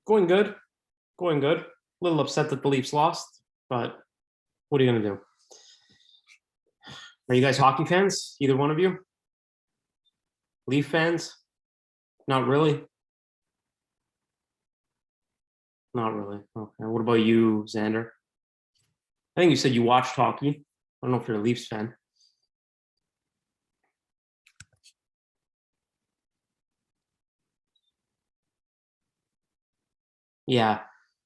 Going good. Going good. A little upset that the Leafs lost, but what are you going to do? Are you guys hockey fans? Either one of you? Leaf fans? Not really. Not really. Okay. What about you, Xander? I think you said you watched hockey. I don't know if you're a Leafs fan. Yeah.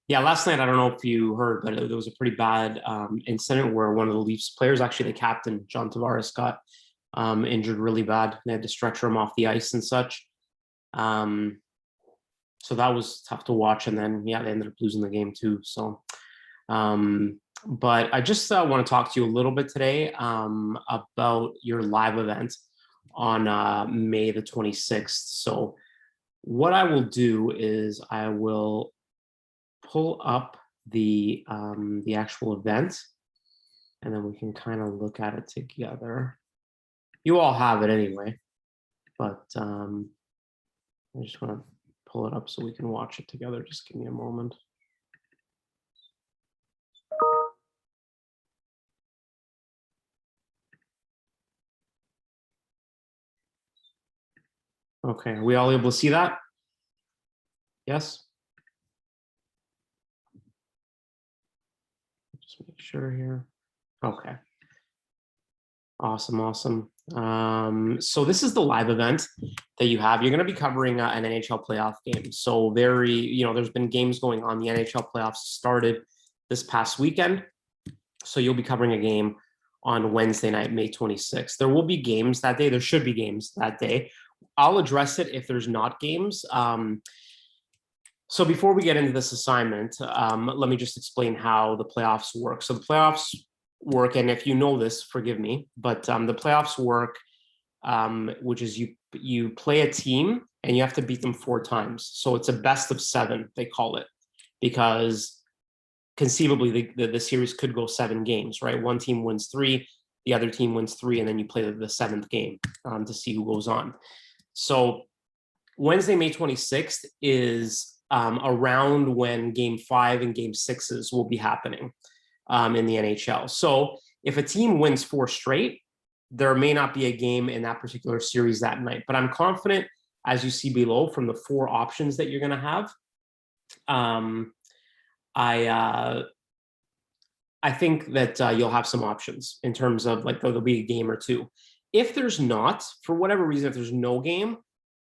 Yeah, last night, I don't know if you heard, but there was a pretty bad incident where one of the Leafs players, actually the captain, John Tavares, got injured really bad. They had to stretcher him off the ice and such. So that was tough to watch. And then, yeah, they ended up losing the game too. So, but I just want to talk to you a little bit today about your live event on May the 26th. So what I will do is I will pull up the actual event, and then we can kind of look at it together. You all have it anyway, but I just want to pull it up so we can watch it together. Just give me a moment. Okay, are we all able to see that? Yes? Just make sure here. Okay. Awesome. So this is the live event that you have. You're going to be covering an NHL playoff game. So there's been games going on. The NHL playoffs started this past weekend. So you'll be covering a game on Wednesday night, May 26th. There will be games that day. There should be games that day. I'll address it if there's not games. So before we get into this assignment, let me just explain how the playoffs work. So the playoffs work, and if you know this, forgive me, but the playoffs work, which is you play a team and you have to beat them 4 times. So it's a best of 7, they call it, because conceivably the series could go 7 games, right? One team wins 3, the other team wins 3, and then you play the 7th game to see who goes on. So Wednesday, May 26th is around when Game 5 and Game 6s will be happening in the NHL. So if a team wins 4 straight, there may not be a game in that particular series that night. But I'm confident, as you see below, from the 4 options that you're going to have, I think that you'll have some options in terms of, like, there'll be a game or 2. If there's not, for whatever reason, if there's no game,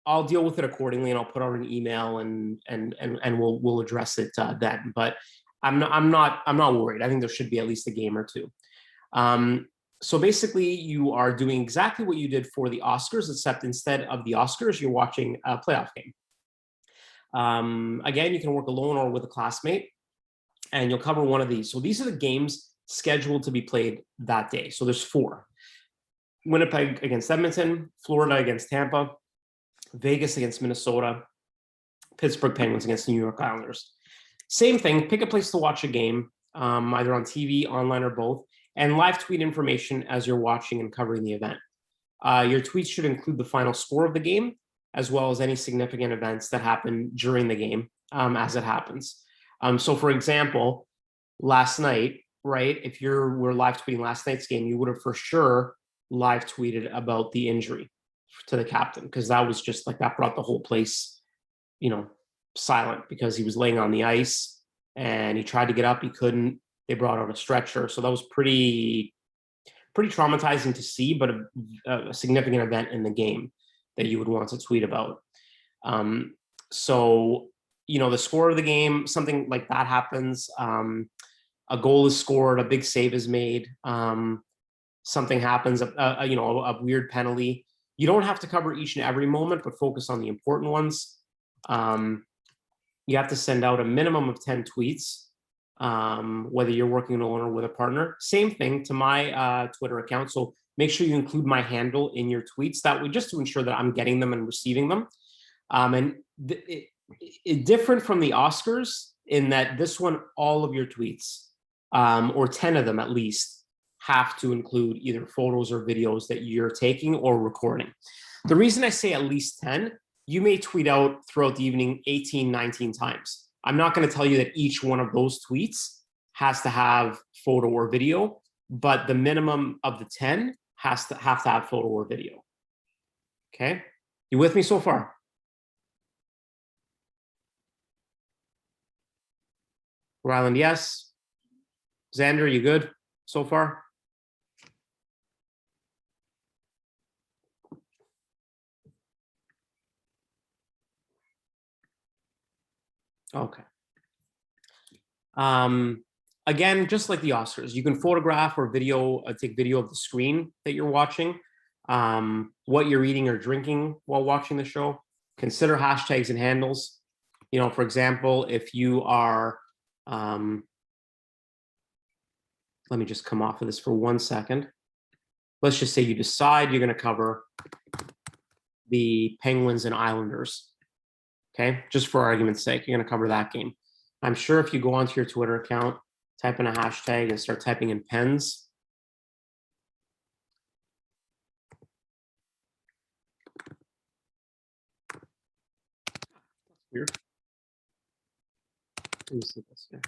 I'll deal with it accordingly, and I'll put out an email and we'll address it then. But I'm not worried. I think there should be at least a game or 2. So basically, you are doing exactly what you did for the Oscars, except instead of the Oscars, you're watching a playoff game. Again, you can work alone or with a classmate, and you'll cover one of these. So these are the games scheduled to be played that day. So there's 4. Winnipeg against Edmonton, Florida against Tampa, Vegas against Minnesota, Pittsburgh Penguins against the New York Islanders. Same thing, pick a place to watch a game, either on TV, online, or both, and live tweet information as you're watching and covering the event. Your tweets should include the final score of the game, as well as any significant events that happen during the game as it happens. So for example, last night, right, if we're live tweeting last night's game, you would have for sure live tweeted about the injury to the captain, because that was just like, that brought the whole place, silent, because he was laying on the ice and he tried to get up, he couldn't. They brought out a stretcher, so that was pretty traumatizing to see, but a significant event in the game that you would want to tweet about. So the score of the game, something like that happens. A goal is scored, a big save is made, something happens, a weird penalty. You don't have to cover each and every moment, but focus on the important ones. You have to send out a minimum of 10 tweets, whether you're working alone or with a partner. Same thing to my Twitter account. So make sure you include my handle in your tweets, that way, just to ensure that I'm getting them and receiving them. It's different from the Oscars in that this one, all of your tweets, or 10 of them at least, have to include either photos or videos that you're taking or recording. The reason I say at least 10, you may tweet out throughout the evening 18, 19 times. I'm not going to tell you that each one of those tweets has to have photo or video, but the minimum of the 10 has to have photo or video. Okay, you with me so far? Ryland, yes. Xander, you good so far? Okay. Again, just like the Oscars, you can photograph or video, take video of the screen that you're watching, what you're eating or drinking while watching the show. Consider hashtags and handles. You know, for example, if you are, let me just come off of this for 1 second. Let's just say you decide you're going to cover the Penguins and Islanders. Okay, just for argument's sake, you're going to cover that game. I'm sure if you go onto your Twitter account, type in a hashtag and start typing in Pens, weird. Let me see this here.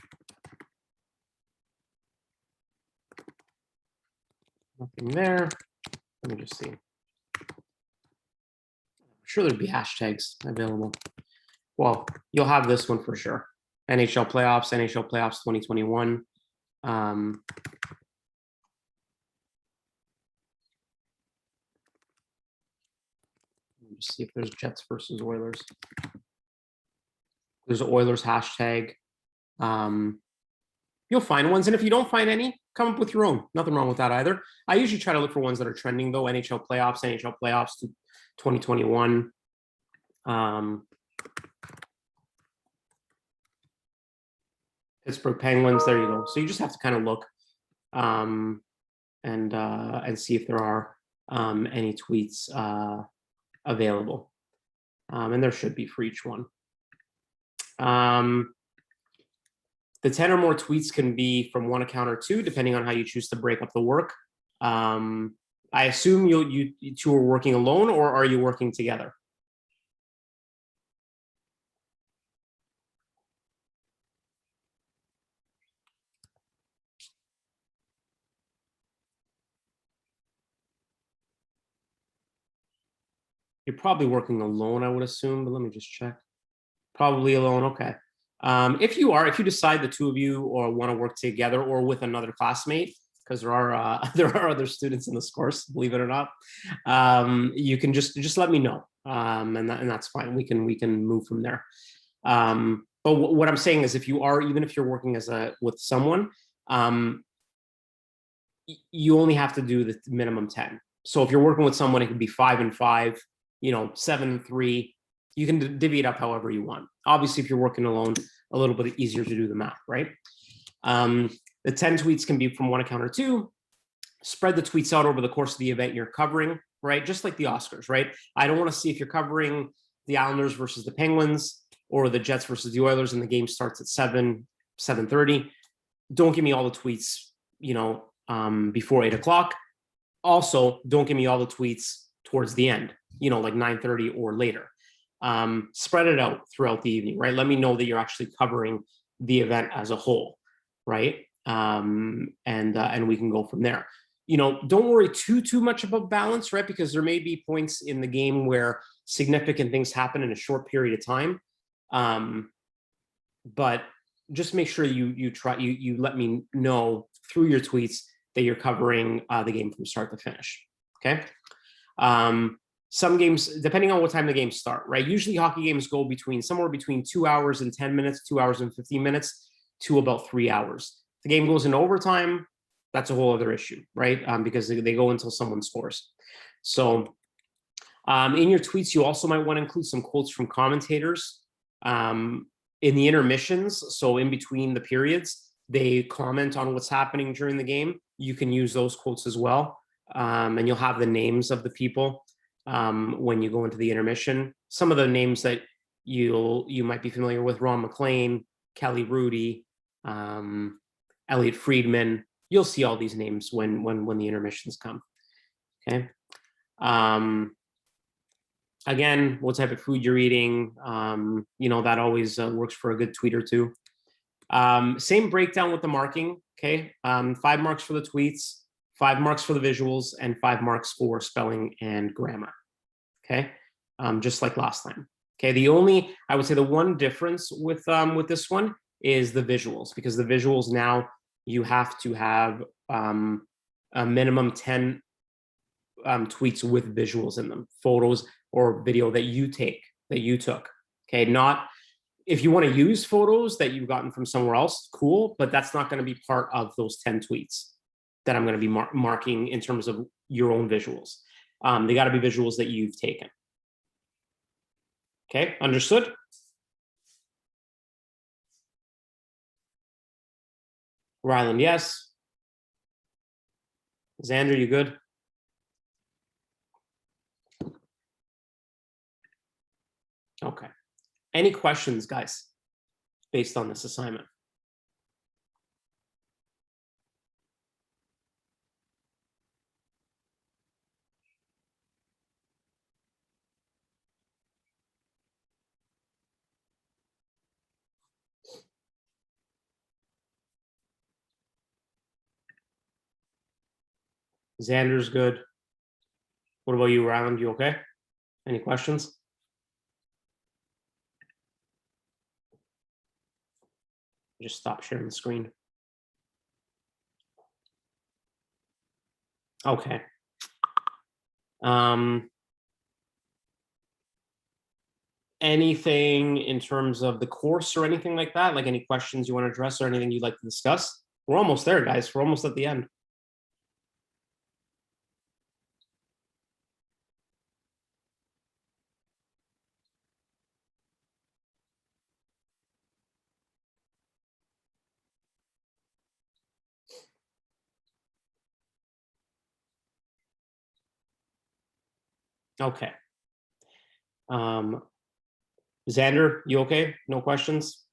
Nothing there. Let me just see. I'm sure there'd be hashtags available. Well, you'll have this one for sure. NHL playoffs 2021. Let me just see if there's Jets versus Oilers. There's an Oilers hashtag. You'll find ones, and if you don't find any, come up with your own. Nothing wrong with that either. I usually try to look for ones that are trending though. NHL playoffs 2021. Pittsburgh Penguins. There you go. So you just have to kind of look and see if there are any tweets available, and there should be for each one. The 10 or more tweets can be from one account or two, depending on how you choose to break up the work. I assume you two are working alone, or are you working together? You're probably working alone, I would assume, but let me just check. Probably alone, okay. If you decide the two of you or want to work together or with another classmate, because there are other students in this course, believe it or not, you can just let me know, and that's fine. We can move from there. But what I'm saying is, even if you're working with someone, you only have to do the minimum 10. So if you're working with someone, it could be 5 and 5, 7 and 3. You can divvy it up however you want. Obviously, if you're working alone, a little bit easier to do the math, right? The 10 tweets can be from one account or two. Spread the tweets out over the course of the event you're covering, right? Just like the Oscars, right? I don't want to see if you're covering the Islanders versus the Penguins or the Jets versus the Oilers and the game starts at 7:30. Don't give me all the tweets, before 8 o'clock. Also, don't give me all the tweets towards the end, like 9:30 or later. Spread it out throughout the evening, right? Let me know that you're actually covering the event as a whole, right? And we can go from there. Don't worry too much about balance, right? Because there may be points in the game where significant things happen in a short period of time. But just make sure you let me know through your tweets that you're covering the game from start to finish. Okay. Some games, depending on what time the games start, right? Usually hockey games go somewhere between 2 hours and 10 minutes, 2 hours and 15 minutes to about 3 hours. If the game goes in overtime, that's a whole other issue, right? Because they go until someone scores. So in your tweets, you also might want to include some quotes from commentators in the intermissions. So in between the periods, they comment on what's happening during the game. You can use those quotes as well. And you'll have the names of the people when you go into the intermission. Some of the names that you might be familiar with: Ron McLean, Kelly Rudy, Elliot Friedman. You'll see all these names when the intermissions come. Okay. Again, what type of food you're eating. That always works for a good tweet or two. Same breakdown with the marking. Okay. 5 marks for the tweets, 5 marks for the visuals, and 5 marks for spelling and grammar. Okay. Just like last time. Okay. I would say the one difference with this one is the visuals, because the visuals now you have to have a minimum 10 tweets with visuals in them, photos or video that you took. Okay. Not if you want to use photos that you've gotten from somewhere else, cool, but that's not going to be part of those 10 tweets that I'm going to be marking in terms of your own visuals. They got to be visuals that you've taken. Okay, understood? Ryland, yes. Xander, you good? Okay. Any questions, guys, based on this assignment? Xander's good. What about you, Ryland? You okay? Any questions? Just stop sharing the screen. Okay. Anything in terms of the course or anything like that? Like any questions you want to address or anything you'd like to discuss? We're almost there, guys. We're almost at the end. Okay. Xander, you okay? No questions?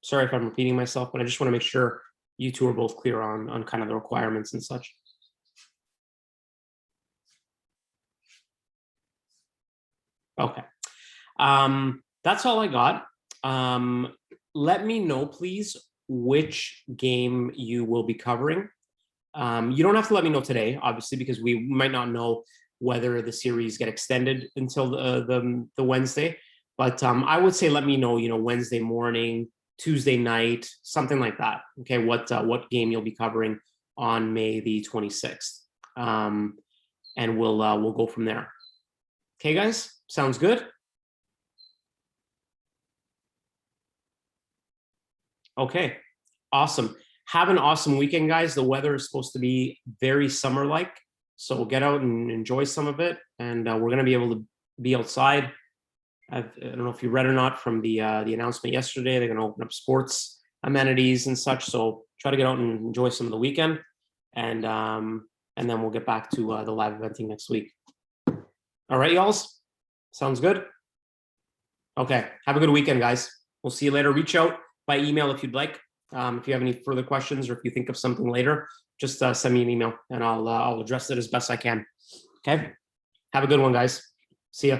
Sorry if I'm repeating myself, but I just want to make sure you two are both clear on kind of the requirements and such. Okay. That's all I got. Let me know, please, which game you will be covering. You don't have to let me know today, obviously, because we might not know whether the series get extended until the Wednesday. But I would say let me know, Wednesday morning, Tuesday night, something like that. Okay, what game you'll be covering on May the 26th, and we'll go from there. Okay, guys, sounds good. Okay, awesome. Have an awesome weekend, guys. The weather is supposed to be very summer-like, so get out and enjoy some of it. And we're going to be able to be outside. I don't know if you read or not from the announcement yesterday. They're going to open up sports amenities and such. So try to get out and enjoy some of the weekend, and then we'll get back to the live eventing next week. All right, y'all. Sounds good. Okay. Have a good weekend, guys. We'll see you later. Reach out by email if you'd like. If you have any further questions or if you think of something later, just send me an email and I'll address it as best I can. Okay. Have a good one, guys. See ya.